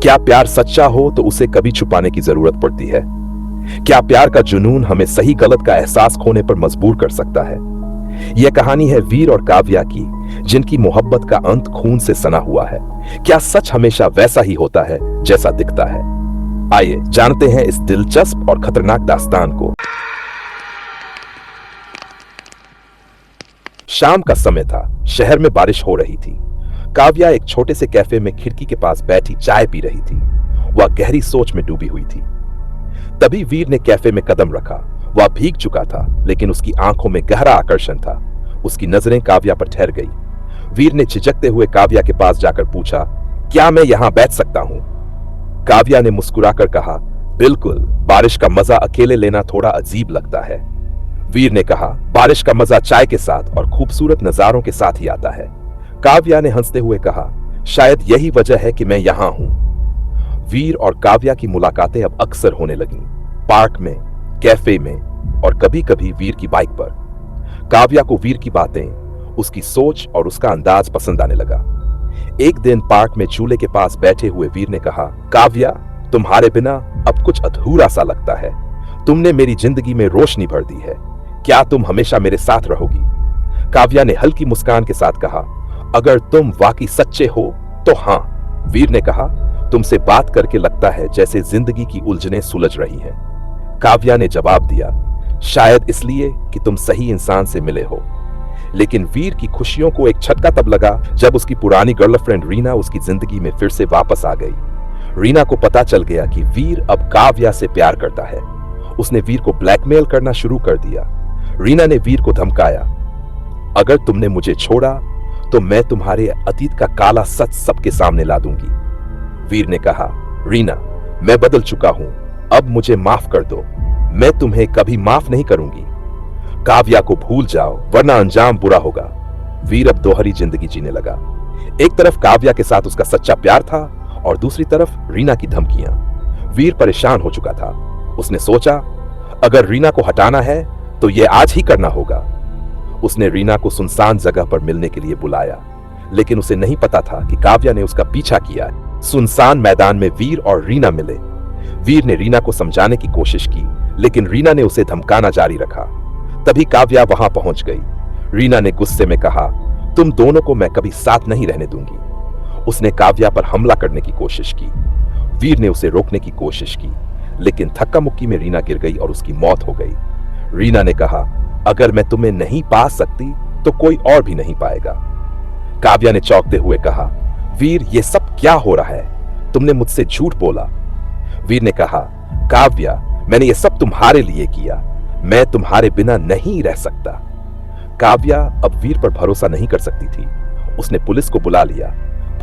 क्या प्यार सच्चा हो तो उसे कभी छुपाने की जरूरत पड़ती है? क्या प्यार का जुनून हमें सही गलत का एहसास खोने पर मजबूर कर सकता है? यह कहानी है वीर और काव्या की, जिनकी मोहब्बत का अंत खून से सना हुआ है। क्या सच हमेशा वैसा ही होता है जैसा दिखता है? आइए जानते हैं इस दिलचस्प और खतरनाक दास्तान को। शाम का समय था, शहर में बारिश हो रही थी। काव्या एक छोटे से कैफे में खिड़की के पास बैठी चाय पी रही थी। वह गहरी सोच में डूबी हुई थी। तभी वीर ने कैफे में कदम रखा। वह भीग चुका था, लेकिन उसकी आंखों में गहरा आकर्षण था। उसकी नजरें काव्या पर ठहर गई। वीर ने झिझकते हुए काव्या के पास जाकर पूछा, क्या मैं यहां बैठ सकता हूं? काव्या ने मुस्कुराकर कहा, बिल्कुल, बारिश का मजा अकेले लेना थोड़ा अजीब लगता है। वीर ने कहा, बारिश का मजा चाय के साथ और खूबसूरत नजारों के साथ ही आता है। काव्या ने हंसते हुए कहा, शायद यही वजह है कि मैं यहां हूं। वीर और काव्या की मुलाकातें अब अक्सर होने लगीं, पार्क में, कैफे में और कभी-कभी वीर की बाइक पर। काव्या को वीर की बातें, उसकी सोच और उसका अंदाज पसंद आने लगा। एक दिन पार्क में चूल्हे के पास बैठे हुए वीर ने कहा, काव्या, तुम्हारे बिना अब कुछ अधूरा सा लगता है। तुमने मेरी जिंदगी में रोशनी भर दी है। क्या तुम हमेशा मेरे साथ रहोगी? काव्या ने हल्की मुस्कान के साथ कहा, अगर तुम वाकई सच्चे हो तो हां। वीर ने कहा, तुमसे बात करके लगता है जैसे जिंदगी की उलझनें सुलझ रही हैं। काव्या ने जवाब दिया, शायद इसलिए कि तुम सही इंसान से मिले हो। लेकिन वीर की खुशियों को एक झटका तब लगा जब उसकी पुरानी गर्लफ्रेंड रीना उसकी जिंदगी में फिर से वापस आ गई। रीना को पता चल गया कि वीर अब काव्या से प्यार करता है। उसने वीर को ब्लैकमेल करना शुरू कर दिया। रीना ने वीर को धमकाया, अगर तुमने मुझे छोड़ा तो मैं तुम्हारे अतीत का काला सच सबके सामने ला दूंगी। वीर ने कहा, रीना, मैं बदल चुका हूं, अब मुझे माफ कर दो। मैं तुम्हें कभी माफ नहीं करूंगी। काव्या को भूल जाओ, वरना अंजाम बुरा होगा। वीर अब दोहरी जिंदगी जीने लगा। एक तरफ काव्या के साथ उसका सच्चा प्यार था और दूसरी तरफ रीना की धमकियां। वीर परेशान हो चुका था। उसने सोचा, अगर रीना को हटाना है तो यह आज ही करना होगा। उसने रीना को सुनसान जगह पर मिलने के लिए बुलाया, लेकिन उसे नहीं पता था कि काव्या ने उसका पीछा किया। सुनसान मैदान में वीर और रीना मिले। वीर ने रीना को समझाने की कोशिश की, लेकिन रीना ने उसे धमकाना जारी रखा। तभी काव्या वहां पहुंच गई। रीना ने गुस्से में कहा, तुम दोनों को मैं कभी साथ नहीं रहने दूंगी। उसने काव्या पर हमला करने की कोशिश की। वीर ने उसे रोकने की कोशिश की, लेकिन धक्का मुक्की में रीना गिर गई और उसकी मौत हो गई। रीना ने कहा, अगर मैं तुम्हें नहीं पा सकती तो कोई और भी नहीं पाएगा। काव्या ने चौंकते हुए कहा, वीर, ये सब क्या हो रहा है? तुमने मुझसे झूठ बोला। वीर ने कहा, काव्या, मैंने ये सब तुम्हारे लिए किया। मैं तुम्हारे बिना नहीं रह सकता। काव्या अब वीर पर भरोसा नहीं कर सकती थी। उसने पुलिस को बुला लिया।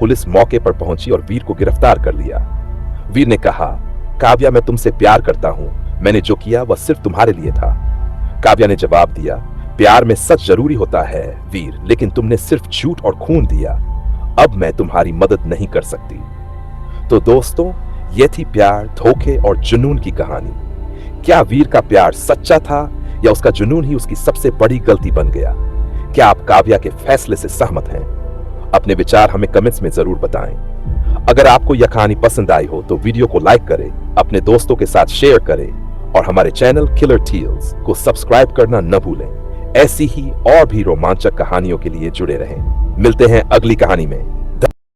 पुलिस मौके पर पहुंची और वीर को गिरफ्तार कर लिया। वीर ने कहा, काव्या, मैं तुमसे प्यार करता हूं। मैंने जो किया वह सिर्फ तुम्हारे लिए था। काव्या ने जवाब दिया, प्यार में सच जरूरी होता है वीर, लेकिन तुमने सिर्फ झूठ और खून दिया। अब मैं तुम्हारी मदद नहीं कर सकती। तो दोस्तों, यह थी प्यार, धोखे और जुनून की कहानी। क्या वीर का प्यार सच्चा था या उसका जुनून ही उसकी सबसे बड़ी गलती बन गया? क्या आप काव्या के फैसले से सहमत हैं? अपने विचार हमें कमेंट्स में जरूर बताएं। अगर आपको यह कहानी पसंद आई हो तो वीडियो को लाइक करें, अपने दोस्तों के साथ शेयर करें और हमारे चैनल किलर टेल्स को सब्सक्राइब करना न भूलें। ऐसी ही और भी रोमांचक कहानियों के लिए जुड़े रहें। मिलते हैं अगली कहानी में।